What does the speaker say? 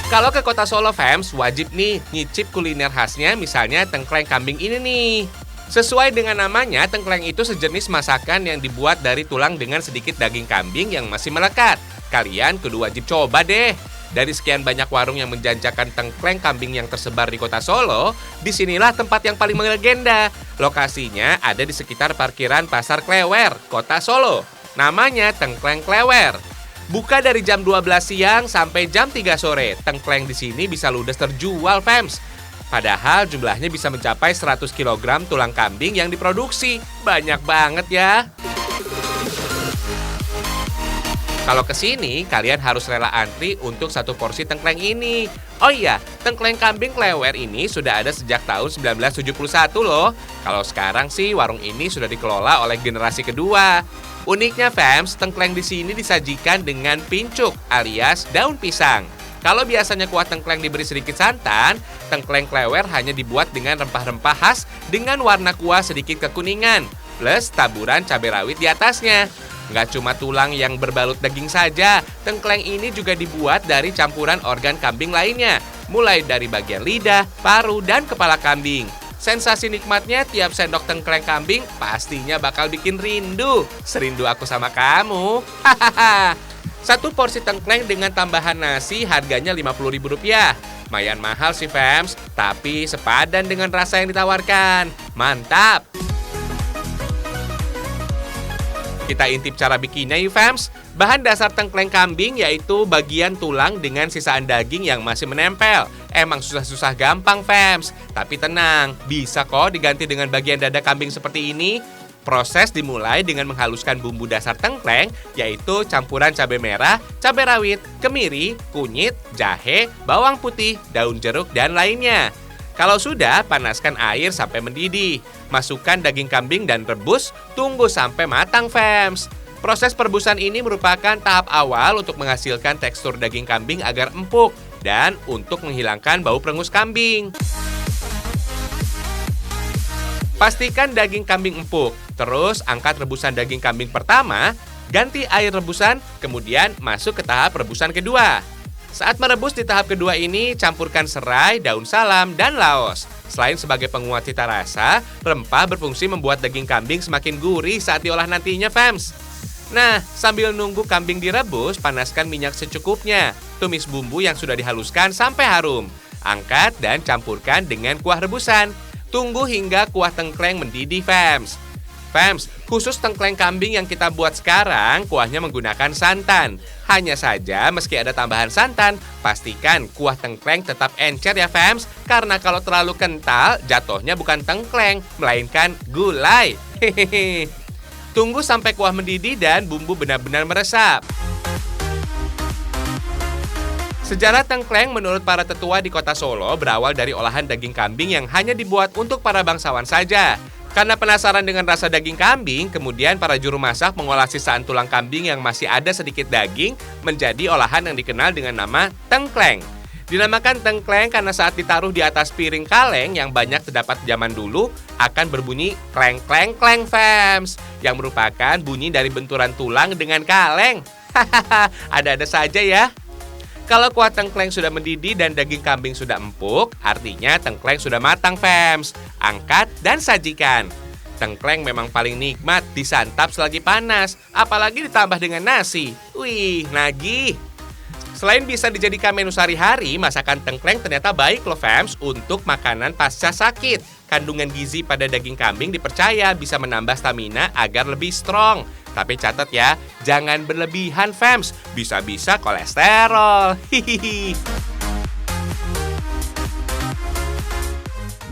Kalau ke kota Solo fams, wajib nih nyicip kuliner khasnya, misalnya tengkleng kambing ini nih. Sesuai dengan namanya, tengkleng itu sejenis masakan yang dibuat dari tulang dengan sedikit daging kambing yang masih melekat. Kalian kudu wajib coba deh. Dari sekian banyak warung yang menjanjakan tengkleng kambing yang tersebar di kota Solo, disinilah tempat yang paling melegenda. Lokasinya ada di sekitar parkiran Pasar Klewer, kota Solo. Namanya Tengkleng Klewer. Buka dari jam 12 siang sampai jam 3 sore. Tengkleng di sini bisa ludes terjual, fams. Padahal jumlahnya bisa mencapai 100 kg tulang kambing yang diproduksi. Banyak banget ya. Kalau ke sini, kalian harus rela antri untuk satu porsi tengkleng ini. Oh iya, tengkleng kambing Klewer ini sudah ada sejak tahun 1971 loh. Kalau sekarang sih warung ini sudah dikelola oleh generasi kedua. Uniknya fams, tengkleng di sini disajikan dengan pincuk alias daun pisang. Kalau biasanya kuah tengkleng diberi sedikit santan, tengkleng Klewer hanya dibuat dengan rempah-rempah khas dengan warna kuah sedikit kekuningan, plus taburan cabai rawit di atasnya. Nggak cuma tulang yang berbalut daging saja, tengkleng ini juga dibuat dari campuran organ kambing lainnya, mulai dari bagian lidah, paru, dan kepala kambing. Sensasi nikmatnya tiap sendok tengkleng kambing pastinya bakal bikin rindu. Serindu aku sama kamu. Hahaha. Satu porsi tengkleng dengan tambahan nasi harganya Rp50.000. Lumayan mahal sih fams, tapi sepadan dengan rasa yang ditawarkan. Mantap! Kita intip cara bikinnya yuk fams. Bahan dasar tengkleng kambing yaitu bagian tulang dengan sisaan daging yang masih menempel. Emang susah-susah gampang fams. Tapi tenang, bisa kok diganti dengan bagian dada kambing seperti ini. Proses dimulai dengan menghaluskan bumbu dasar tengkleng, yaitu campuran cabai merah, cabai rawit, kemiri, kunyit, jahe, bawang putih, daun jeruk, dan lainnya. Kalau sudah, panaskan air sampai mendidih. Masukkan daging kambing dan rebus, tunggu sampai matang fams. Proses perebusan ini merupakan tahap awal untuk menghasilkan tekstur daging kambing agar empuk dan untuk menghilangkan bau perengus kambing. Pastikan daging kambing empuk, terus angkat rebusan daging kambing pertama, ganti air rebusan, kemudian masuk ke tahap rebusan kedua. Saat merebus di tahap kedua ini, campurkan serai, daun salam, dan laos. Selain sebagai penguat cita rasa, rempah berfungsi membuat daging kambing semakin gurih saat diolah nantinya, fams. Nah, sambil nunggu kambing direbus, panaskan minyak secukupnya. Tumis bumbu yang sudah dihaluskan sampai harum. Angkat dan campurkan dengan kuah rebusan. Tunggu hingga kuah tengkleng mendidih, fams. Fams, khusus tengkleng kambing yang kita buat sekarang, kuahnya menggunakan santan. Hanya saja, meski ada tambahan santan, pastikan kuah tengkleng tetap encer ya, fams. Karena kalau terlalu kental, jatuhnya bukan tengkleng, melainkan gulai. Hehehe. Tunggu sampai kuah mendidih dan bumbu benar-benar meresap. Sejarah tengkleng menurut para tetua di kota Solo berawal dari olahan daging kambing yang hanya dibuat untuk para bangsawan saja. Karena penasaran dengan rasa daging kambing, kemudian para juru masak mengolah sisaan tulang kambing yang masih ada sedikit daging menjadi olahan yang dikenal dengan nama tengkleng. Dinamakan tengkleng karena saat ditaruh di atas piring kaleng yang banyak terdapat zaman dulu akan berbunyi kleng-kleng-kleng fams, yang merupakan bunyi dari benturan tulang dengan kaleng. Hahaha, ada-ada saja ya. Kalau kuah tengkleng sudah mendidih dan daging kambing sudah empuk, artinya tengkleng sudah matang, fams. Angkat dan sajikan. Tengkleng memang paling nikmat disantap selagi panas, apalagi ditambah dengan nasi. Wih, nagih. Selain bisa dijadikan menu sehari-hari, masakan tengkleng ternyata baik loh, fams, untuk makanan pasca sakit. Kandungan gizi pada daging kambing dipercaya bisa menambah stamina agar lebih strong. Tapi catat ya, jangan berlebihan, fams. Bisa-bisa kolesterol. Hihihi.